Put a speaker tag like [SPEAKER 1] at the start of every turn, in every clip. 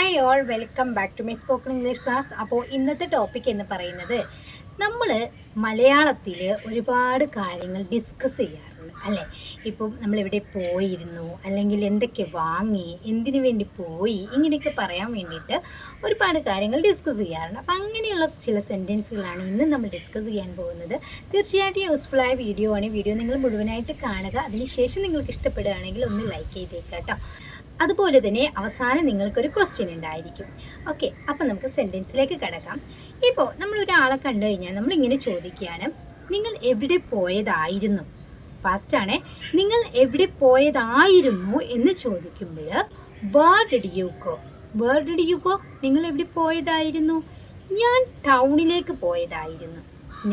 [SPEAKER 1] Hi all, welcome back to my spoken English class. അപ്പോൾ ഇന്നത്തെ topic എന്ന് പറയുന്നത് നമ്മൾ മലയാളത്തിൽ ഒരുപാട് കാര്യങ്ങൾ ഡിസ്കസ് ചെയ്യാറുണ്ട് അല്ലേ. ഇപ്പം നമ്മളെവിടെ പോയിരുന്നു, അല്ലെങ്കിൽ എന്തൊക്കെ വാങ്ങി, എന്തിനു വേണ്ടി പോയി, ഇങ്ങനെയൊക്കെ പറയാൻ വേണ്ടിയിട്ട് ഒരുപാട് കാര്യങ്ങൾ ഡിസ്കസ് ചെയ്യാറുണ്ട്. അപ്പം അങ്ങനെയുള്ള ചില സെൻറ്റൻസുകളാണ് ഇന്ന് നമ്മൾ ഡിസ്കസ് ചെയ്യാൻ പോകുന്നത്. തീർച്ചയായിട്ടും യൂസ്ഫുള്ളായ വീഡിയോ ആണ്. വീഡിയോ നിങ്ങൾ മുഴുവനായിട്ട് കാണുക. അതിനുശേഷം നിങ്ങൾക്ക് ഇഷ്ടപ്പെടുകയാണെങ്കിൽ ഒന്ന് ലൈക്ക് ചെയ്തേക്കാം കേട്ടോ. അതുപോലെ തന്നെ അവസാനം നിങ്ങൾക്കൊരു ക്വസ്റ്റ്യൻ ഉണ്ടായിരിക്കും. ഓക്കെ, അപ്പോൾ നമുക്ക് സെൻറ്റൻസിലേക്ക് കിടക്കാം. ഇപ്പോൾ നമ്മളൊരാളെ കണ്ടു കഴിഞ്ഞാൽ നമ്മളിങ്ങനെ ചോദിക്കുകയാണ്, നിങ്ങൾ എവിടെ പോയതായിരുന്നു? ഫാസ്റ്റാണേ, നിങ്ങൾ എവിടെ പോയതായിരുന്നു എന്ന് ചോദിക്കുമ്പോൾ where did you go? Where did you go? നിങ്ങൾ എവിടെ പോയതായിരുന്നു? ഞാൻ ടൗണിലേക്ക് പോയതായിരുന്നു.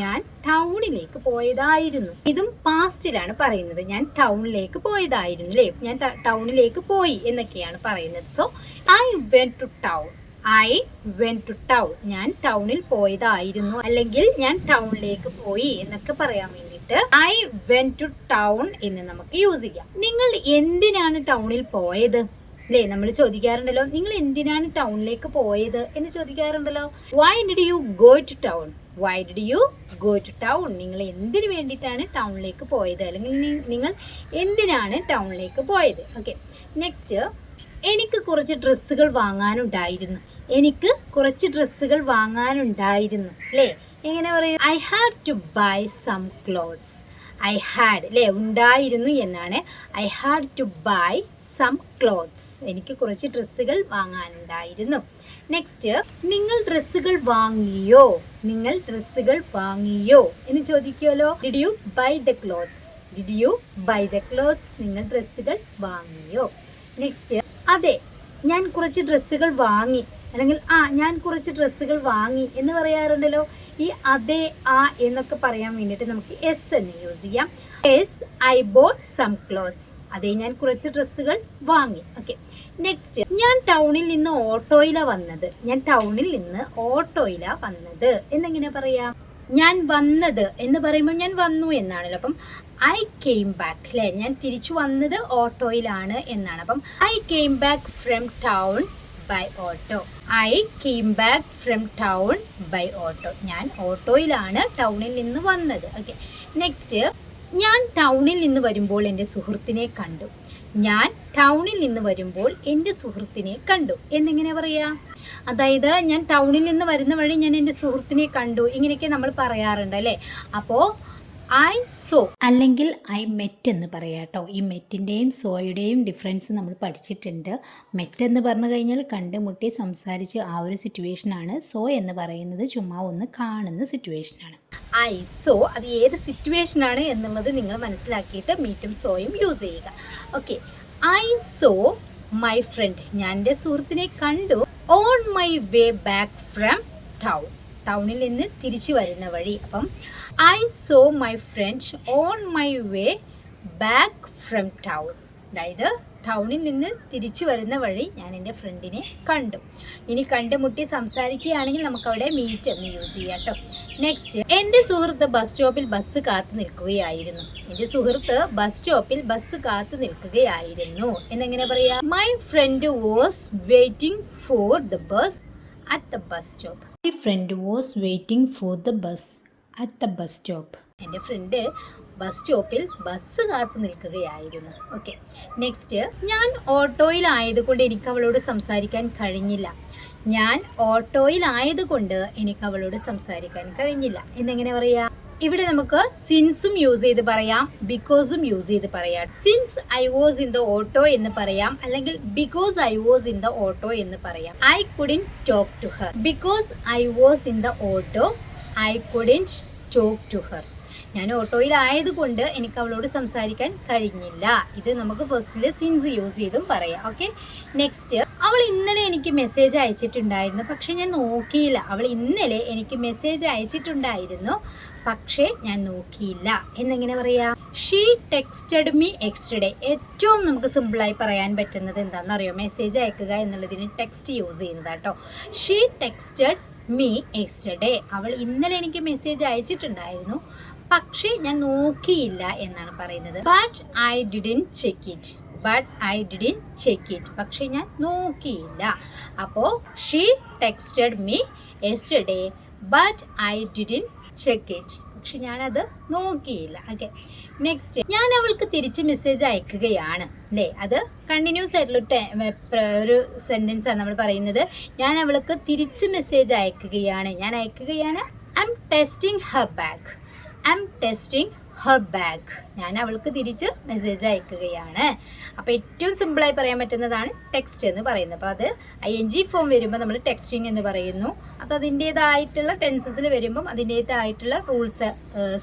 [SPEAKER 1] ഞാൻ ടൗണിലേക്ക് പോയതായിരുന്നു. ഇതും പാസ്റ്റിലാണ് പറയുന്നത്. ഞാൻ ടൗണിലേക്ക് പോയതായിരുന്നു അല്ലേ, ഞാൻ ടൗണിലേക്ക് പോയി എന്നൊക്കെയാണ് പറയുന്നത്. So I went to town. I went to town. ഞാൻ ടൗണിൽ പോയതായിരുന്നു, അല്ലെങ്കിൽ ഞാൻ ടൗണിലേക്ക് പോയി എന്നൊക്കെ പറയാൻ വേണ്ടിയിട്ട് ഐ വെന്റ് ടു ടൗൺ എന്ന് നമുക്ക് യൂസ് ചെയ്യാം. നിങ്ങൾ എന്തിനാണ് ടൗണിൽ പോയത് അല്ലേ? നമ്മൾ ചോദിക്കാറുണ്ടല്ലോ, നിങ്ങൾ എന്തിനാണ് ടൗണിലേക്ക് പോയത് എന്ന് ചോദിക്കാറുണ്ടല്ലോ. Why did you go to town? Why did you go to town? നിങ്ങൾ എന്തിനു വേണ്ടിയിട്ടാണ് ടൗണിലേക്ക് പോയത്, അല്ലെങ്കിൽ നിങ്ങൾ എന്തിനാണ് ടൗണിലേക്ക് പോയത്? ഓക്കെ, നെക്സ്റ്റ്, എനിക്ക് കുറച്ച് ഡ്രസ്സുകൾ വാങ്ങാനുണ്ടായിരുന്നു. എനിക്ക് കുറച്ച് ഡ്രസ്സുകൾ വാങ്ങാനുണ്ടായിരുന്നു അല്ലേ. എങ്ങനെ പറയും? I had to buy some clothes. I had അല്ലേ, ഉണ്ടായിരുന്നു എന്നാണ്. I had to buy some clothes. എനിക്ക് കുറച്ച് ഡ്രസ്സുകൾ വാങ്ങാനുണ്ടായിരുന്നു. നെക്സ്റ്റ്, നിങ്ങൾ ഡ്രസ്സുകൾ വാങ്ങിയോ? നിങ്ങൾ ഡ്രസ്സുകൾ വാങ്ങിയോ എന്ന് ചോദിക്കുമല്ലോ. Did you buy the clothes? Did you buy the clothes? നിങ്ങൾ ഡ്രസ്സുകൾ വാങ്ങിയോ? നെക്സ്റ്റ്, അതെ, ഞാൻ കുറച്ച് ഡ്രസ്സുകൾ വാങ്ങി, അല്ലെങ്കിൽ ഞാൻ കുറച്ച് ഡ്രസ്സുകൾ വാങ്ങി എന്ന് പറയാറുണ്ടല്ലോ. ഈ അതെ, എന്നൊക്കെ പറയാൻ വേണ്ടിയിട്ട് നമുക്ക് എസ് എന്ന് യൂസ് ചെയ്യാം. Yes, I bought some clothes. അതെ, ഞാൻ കുറച്ച് ഡ്രസ്സുകൾ വാങ്ങി. ഓക്കെ, നെക്സ്റ്റ്, ഞാൻ ടൗണിൽ നിന്ന് ഓട്ടോയിലാണ് വന്നത്. ഞാൻ ടൗണിൽ നിന്ന് ഓട്ടോയിലാണ് വന്നത് എന്നെങ്ങനെ പറയാം? ഞാൻ വന്നത് എന്ന് പറയുമ്പോൾ ഞാൻ വന്നു എന്നാണല്ലോ. അപ്പം ഐ കെയിം ബാക്ക് അല്ലേ, ഞാൻ തിരിച്ചു വന്നത് ഓട്ടോയിലാണ് എന്നാണ്. അപ്പം I came back from town by auto. I came back from town by auto. ഞാൻ ഓട്ടോയിലാണ് ടൗണിൽ നിന്ന് വന്നത്. ഓക്കെ, നെക്സ്റ്റ്, ഞാൻ ടൗണിൽ നിന്ന് വരുമ്പോൾ എൻ്റെ സുഹൃത്തിനെ കണ്ടു. ഞാൻ ടൗണിൽ നിന്ന് വരുമ്പോൾ എൻ്റെ സുഹൃത്തിനെ കണ്ടു എന്നെങ്ങനെ പറയാ? അതായത് ഞാൻ ടൗണിൽ നിന്ന് വരുന്ന വഴി ഞാൻ എൻ്റെ സുഹൃത്തിനെ കണ്ടു, ഇങ്ങനെയൊക്കെ നമ്മൾ പറയാറുണ്ട് അല്ലേ. അപ്പോൾ ഐ സോ അല്ലെങ്കിൽ ഐ മെറ്റ് എന്ന് പറയാം കേട്ടോ. ഈ മെറ്റിൻ്റെയും സോയുടെയും ഡിഫറൻസ് നമ്മൾ പഠിച്ചിട്ടുണ്ട്. മെറ്റ് എന്ന് പറഞ്ഞു കഴിഞ്ഞാൽ കണ്ടുമുട്ടി സംസാരിച്ച് ആ ഒരു സിറ്റുവേഷനാണ്. സോ എന്ന് പറയുന്നത് ചുമ്മാ ഒന്ന് കാണുന്ന സിറ്റുവേഷനാണ്. ഐ സോ, അത് ഏത് സിറ്റുവേഷനാണ് എന്നുള്ളത് നിങ്ങൾ മനസ്സിലാക്കിയിട്ട് മീറ്റും സോയും യൂസ് ചെയ്യുക. Okay, I so my friend. ഞാൻ എൻ്റെ സുഹൃത്തിനെ കണ്ടു on my way back from town. ടൗണിൽ നിന്ന് തിരിച്ചു വരുന്ന വഴി. അപ്പം I so my friend on my way back from town. അതായത് ടൗണിൽ നിന്ന് തിരിച്ചു വരുന്ന വഴി ഞാൻ എൻ്റെ ഫ്രണ്ടിനെ കണ്ടു. ഇനി കണ്ടുമുട്ടി സംസാരിക്കുകയാണെങ്കിൽ നമുക്കവിടെ മീറ്റ് എന്ന് യൂസ് ചെയ്യാം കേട്ടോ. നെക്സ്റ്റ്, എൻ്റെ സുഹൃത്ത് ബസ് സ്റ്റോപ്പിൽ ബസ് കാത്തു നിൽക്കുകയായിരുന്നു. എൻ്റെ സുഹൃത്ത് ബസ് സ്റ്റോപ്പിൽ ബസ് കാത്തു നിൽക്കുകയായിരുന്നു എന്നെങ്ങനെ പറയാം? My friend was waiting for the bus at the bus stop. My friend was waiting for the bus at the bus stop. എൻ്റെ ഫ്രണ്ട് ബസ് സ്റ്റോപ്പിൽ ബസ് കാത്തു നിൽക്കുകയായിരുന്നു. ഓക്കെ, നെക്സ്റ്റ്, ഞാൻ ഓട്ടോയിലായതുകൊണ്ട് എനിക്ക് അവളോട് സംസാരിക്കാൻ കഴിഞ്ഞില്ല. ഞാൻ ഓട്ടോയിലായതുകൊണ്ട് എനിക്ക് അവളോട് സംസാരിക്കാൻ കഴിഞ്ഞില്ല എന്നെങ്ങനെ പറയാം? ഇവിടെ നമുക്ക് സിൻസും യൂസ് ചെയ്ത് പറയാം, ബിക്കോസും യൂസ് ചെയ്ത് പറയാം. Since I was in the auto എന്ന് പറയാം, അല്ലെങ്കിൽ because I was in the auto എന്ന് പറയാം. I couldn't talk to her. Because I was in the auto I couldn't talk to her. ഞാൻ ഓട്ടോയിലായതുകൊണ്ട് എനിക്ക് അവളോട് സംസാരിക്കാൻ കഴിഞ്ഞില്ല. ഇത് നമുക്ക് ഫസ്റ്റിൽ സിൻസ് യൂസ് ചെയ്തും പറയാം. ഓക്കെ, നെക്സ്റ്റ്, അവൾ ഇന്നലെ എനിക്ക് മെസ്സേജ് അയച്ചിട്ടുണ്ടായിരുന്നു, പക്ഷെ ഞാൻ നോക്കിയില്ല. അവൾ ഇന്നലെ എനിക്ക് മെസ്സേജ് അയച്ചിട്ടുണ്ടായിരുന്നു, പക്ഷേ ഞാൻ നോക്കിയില്ല എന്നെങ്ങനെ പറയാം? She texted me yesterday. ഏറ്റവും നമുക്ക് സിമ്പിളായി പറയാൻ പറ്റുന്നത് എന്താണെന്നറിയോ? മെസ്സേജ് അയക്കുക എന്നുള്ളതിന് ടെക്സ്റ്റ് യൂസ് ചെയ്യുന്നത് കേട്ടോ. She texted me yesterday. അവൾ ഇന്നലെ എനിക്ക് മെസ്സേജ് അയച്ചിട്ടുണ്ടായിരുന്നു, പക്ഷേ ഞാൻ നോക്കിയില്ല എന്നാണ് പറയുന്നത്. But I didn't check it. But I didn't check it. പക്ഷെ ഞാൻ നോക്കിയില്ല. അപ്പോൾ she texted me yesterday but I didn't check it. പക്ഷെ ഞാനത് നോക്കിയില്ല. ഓക്കെ, നെക്സ്റ്റ്, ഞാൻ അവൾക്ക് തിരിച്ച് മെസ്സേജ് അയക്കുകയാണ് അല്ലേ. അത് കണ്ടിന്യൂസ് ആയിട്ടുള്ള ഒരു സെൻറ്റൻസ് ആണ് നമ്മൾ പറയുന്നത്. ഞാൻ അവൾക്ക് തിരിച്ച് മെസ്സേജ് അയക്കുകയാണ്. ഞാൻ അയക്കുകയാണ്. I'm texting her back. I'm texting her back. ഞാൻ അവൾക്ക് തിരിച്ച് മെസ്സേജ് അയക്കുകയാണ്. അപ്പോൾ ഏറ്റവും സിമ്പിളായി പറയാൻ പറ്റുന്നതാണ് ടെക്സ്റ്റ് എന്ന് പറയുന്നത്. അപ്പോൾ അത് ING ഫോം വരുമ്പോൾ നമ്മൾ ടെക്സ്റ്റിംഗ് എന്ന് പറയുന്നു. അത് അതിൻ്റേതായിട്ടുള്ള ടെൻസസിൽ വരുമ്പം അതിൻ്റേതായിട്ടുള്ള റൂൾസ്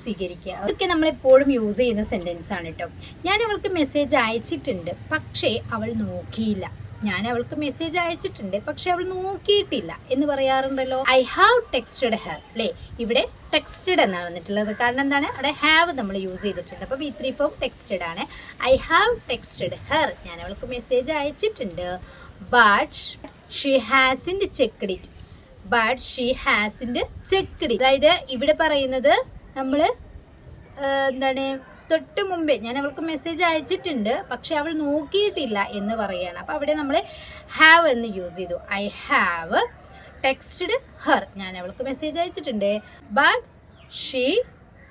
[SPEAKER 1] സ്വീകരിക്കുക. അതൊക്കെ നമ്മളെപ്പോഴും യൂസ് ചെയ്യുന്ന സെൻറ്റൻസ് ആണ് കേട്ടോ. ഞാൻ അവൾക്ക് മെസ്സേജ് അയച്ചിട്ടുണ്ട് പക്ഷേ അവൾ നോക്കിയില്ല. ഞാൻ അവൾക്ക് മെസ്സേജ് അയച്ചിട്ടുണ്ട് പക്ഷെ അവൾ നോക്കിയിട്ടില്ല എന്ന് പറയാറുണ്ടല്ലോ. ഐ ഹാവ് ടെക്സ്റ്റഡ് ഹെർ അല്ലേ. ഇവിടെ ടെക്സ്റ്റഡ് എന്നാണ് വന്നിട്ടുള്ളത്. കാരണം എന്താണ്, അവിടെ ഹാവ് നമ്മൾ യൂസ് ചെയ്തിട്ടുണ്ട്. അപ്പോൾ V3 ഫോം ടെക്സ്റ്റഡ് ആണ്. I have texted her. ഞാൻ അവൾക്ക് മെസ്സേജ് അയച്ചിട്ടുണ്ട്. But she hasn't checked it. But she hasn't checked it. അതായത് ഇവിടെ പറയുന്നത് നമ്മൾ എന്താണ്, തൊട്ട് മുമ്പേ ഞാൻ അവൾക്ക് മെസ്സേജ് അയച്ചിട്ടുണ്ട് പക്ഷെ അവൾ നോക്കിയിട്ടില്ല എന്ന് പറയുകയാണ്. അപ്പോൾ അവിടെ നമ്മൾ ഹാവ് എന്ന് യൂസ് ചെയ്തു. I have texted her. ഞാൻ അവൾക്ക് മെസ്സേജ് അയച്ചിട്ടുണ്ട്. But she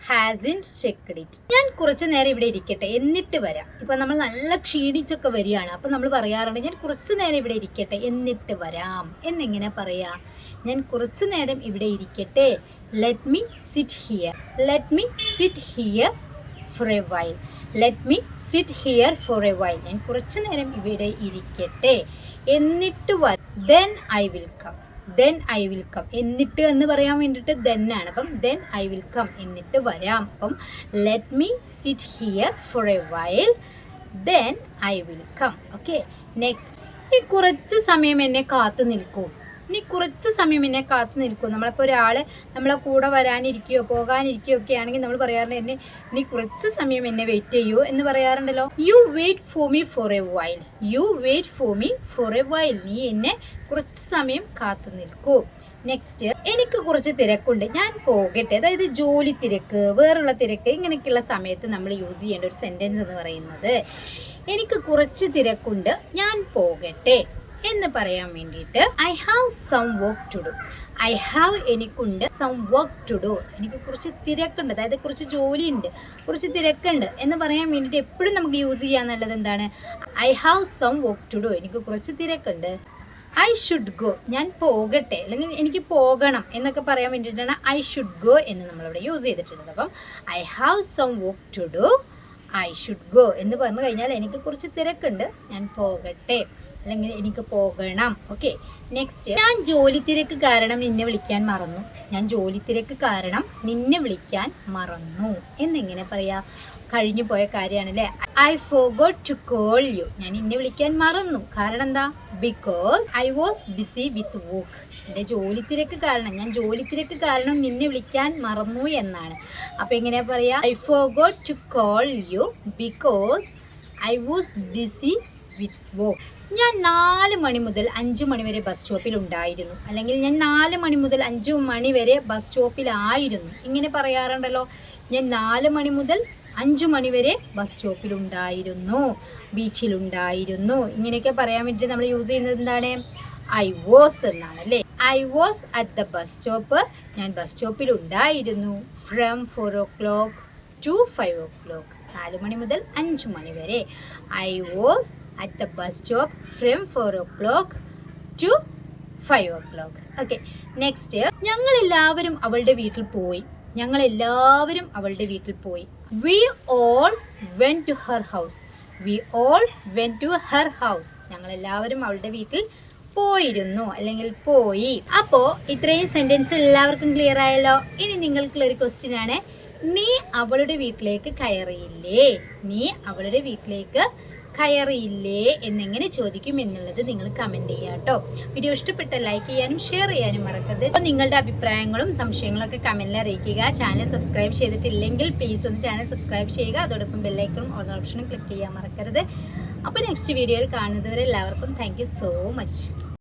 [SPEAKER 1] hasn't checked it. ഞാൻ കുറച്ച് നേരം ഇവിടെ ഇരിക്കട്ടെ എന്നിട്ട് വരാം. ഇപ്പോൾ നമ്മൾ നല്ല ക്ഷീണിച്ചൊക്കെ വരികയാണ്. അപ്പോൾ നമ്മൾ പറയാറുണ്ട് ഞാൻ കുറച്ച് നേരം ഇവിടെ ഇരിക്കട്ടെ എന്നിട്ട് വരാം. എന്നെങ്ങനെ പറയാം? ഞാൻ കുറച്ച് നേരം ഇവിടെ ഇരിക്കട്ടെ. Let me sit here. Let me sit here for a while. Let me sit here for a while. ഞാൻ കുറച്ച് നേരം ഇവിടെ ഇരിക്കട്ടെ എന്നിട്ട് വരാം. Then I will come. Then I will come. എന്നിട്ട് എന്ന് പറയാൻ വേണ്ടിയിട്ട് then ആണ്. അപ്പം then I will come എന്നിട്ട് വരാം. അപ്പം let me sit here for a while. Then I will come. Okay. Next. ഈ കുറച്ച് സമയം എന്നെ കാത്തു നിൽക്കൂ. ഇനി കുറച്ച് സമയം എന്നെ കാത്തു നിൽക്കും. നമ്മളിപ്പോൾ ഒരാൾ നമ്മളെ കൂടെ വരാനിരിക്കുകയോ പോകാനിരിക്കുകയോ ഒക്കെ ആണെങ്കിൽ നമ്മൾ പറയാറുണ്ട് ഇനി കുറച്ച് സമയം എന്നെ വെയിറ്റ് ചെയ്യൂ എന്ന് പറയാറുണ്ടല്ലോ. You wait for me for a while. You wait for me for a while. നീ എന്നെ കുറച്ച് സമയം കാത്തു നിൽക്കൂ. നെക്സ്റ്റ്, എനിക്ക് കുറച്ച് തിരക്കുണ്ട് ഞാൻ പോകട്ടെ. അതായത് ജോലി തിരക്ക്, വേറുള്ള തിരക്ക്, ഇങ്ങനെയൊക്കെയുള്ള സമയത്ത് നമ്മൾ യൂസ് ചെയ്യേണ്ട ഒരു സെൻറ്റൻസ് എന്ന് പറയുന്നത് എനിക്ക് കുറച്ച് തിരക്കുണ്ട് ഞാൻ പോകട്ടെ എന്ന് പറയാൻ വേണ്ടിയിട്ട് I have some work to do. I have എനിക്കുണ്ട്, സം വർക്ക് ടു ഡു എനിക്ക് കുറച്ച് തിരക്കുണ്ട്, അതായത് കുറച്ച് ജോലിയുണ്ട്, കുറച്ച് തിരക്കുണ്ട് എന്ന് പറയാൻ വേണ്ടിയിട്ട് എപ്പോഴും നമുക്ക് യൂസ് ചെയ്യാന്നുള്ളത് എന്താണ്, I have some work to do എനിക്ക് കുറച്ച് തിരക്കുണ്ട്. ഐ ഷുഡ് ഗോ ഞാൻ പോകട്ടെ അല്ലെങ്കിൽ എനിക്ക് പോകണം എന്നൊക്കെ പറയാൻ വേണ്ടിയിട്ടാണ് ഐ ഷുഡ് ഗോ എന്ന് നമ്മളിവിടെ യൂസ് ചെയ്തിട്ടുള്ളത്. അപ്പം I have some work to do, I should go എന്ന് പറഞ്ഞു കഴിഞ്ഞാൽ എനിക്ക് കുറച്ച് തിരക്കുണ്ട് ഞാൻ പോകട്ടെ അല്ലെങ്കിൽ എനിക്ക് പോകണം. ഓക്കെ, നെക്സ്റ്റ്, ഞാൻ ജോലി തിരക്ക് കാരണം നിന്നെ വിളിക്കാൻ മറന്നു. ഞാൻ ജോലി തിരക്ക് കാരണം നിന്നെ വിളിക്കാൻ മറന്നു എന്നെങ്ങനെ പറയാ, കഴിഞ്ഞു പോയ കാര്യമാണല്ലേ. I forgot to call you ഞാൻ നിന്നെ വിളിക്കാൻ മറന്നു. കാരണം എന്താ, because I was busy with work. എൻ്റെ ജോലി തിരക്ക് കാരണം, ഞാൻ ജോലി തിരക്ക് കാരണം നിന്നെ വിളിക്കാൻ മറന്നു എന്നാണ്. അപ്പം എങ്ങനെയാ പറയാ, I forgot to call you because I was busy with work. ഞാൻ 4 മണി മുതൽ 5 മണി വരെ ബസ് സ്റ്റോപ്പിൽ ഉണ്ടായിരുന്നു, അല്ലെങ്കിൽ ഞാൻ 4 മണി മുതൽ 5 മണി വരെ ബസ് സ്റ്റോപ്പിലായിരുന്നു. ഇങ്ങനെ പറയാറുണ്ടല്ലോ. ഞാൻ 4 മണി മുതൽ 5 മണി വരെ ബസ് സ്റ്റോപ്പിലുണ്ടായിരുന്നു, ബീച്ചിലുണ്ടായിരുന്നു. ഇങ്ങനെയൊക്കെ പറയാൻ വേണ്ടിയിട്ട് നമ്മൾ യൂസ് ചെയ്യുന്നത് എന്താണ്, ഐ വാസ് എന്നാണ് അല്ലേ. I was at the bus stop ഞാൻ ബസ് സ്റ്റോപ്പിൽ ഉണ്ടായിരുന്നു. ഫ്രം 4 o'clock to 5 o'clock 4 മണി മുതൽ 5 മണി വരെ. I was at the bus stop from 4 o'clock to 5 o'clock. Okay, next, ഞങ്ങളെല്ലാവരും അവളുടെ വീട്ടിൽ പോയി. ഞങ്ങളെല്ലാവരും അവളുടെ വീട്ടിൽ പോയി. We all went to her house. We all went to her house ഞങ്ങളെല്ലാവരും അവളുടെ വീട്ടിൽ പോയിരുന്നു അല്ലെങ്കിൽ പോയി. അപ്പോൾ ഇത്രയും സെൻറ്റൻസ് എല്ലാവർക്കും ക്ലിയർ ആയല്ലോ. ഇനി നിങ്ങൾക്കുള്ളൊരു ക്വസ്റ്റ്യൻ ആണ്, നീ അവളുടെ വീട്ടിലേക്ക് കയറിയില്ലേ? നീ അവളുടെ വീട്ടിലേക്ക് കയറിയില്ലേ എന്നെങ്ങനെ ചോദിക്കും എന്നുള്ളത് നിങ്ങൾ കമൻറ്റ് ചെയ്യുക കേട്ടോ. വീഡിയോ ഇഷ്ടപ്പെട്ട ലൈക്ക് ചെയ്യാനും ഷെയർ ചെയ്യാനും മറക്കരുത്. അപ്പോൾ നിങ്ങളുടെ അഭിപ്രായങ്ങളും സംശയങ്ങളൊക്കെ കമൻറ്റിൽ അറിയിക്കുക. ചാനൽ സബ്സ്ക്രൈബ് ചെയ്തിട്ടില്ലെങ്കിൽ പ്ലീസ് ഒന്ന് ചാനൽ സബ്സ്ക്രൈബ് ചെയ്യുക. അതോടൊപ്പം ബെല്ലൈക്കണും ഓൾ ഓപ്ഷനും ക്ലിക്ക് ചെയ്യാൻ മറക്കരുത്. അപ്പോൾ നെക്സ്റ്റ് വീഡിയോയിൽ കാണുന്നതുവരെ എല്ലാവർക്കും താങ്ക് യു സോ മച്ച്.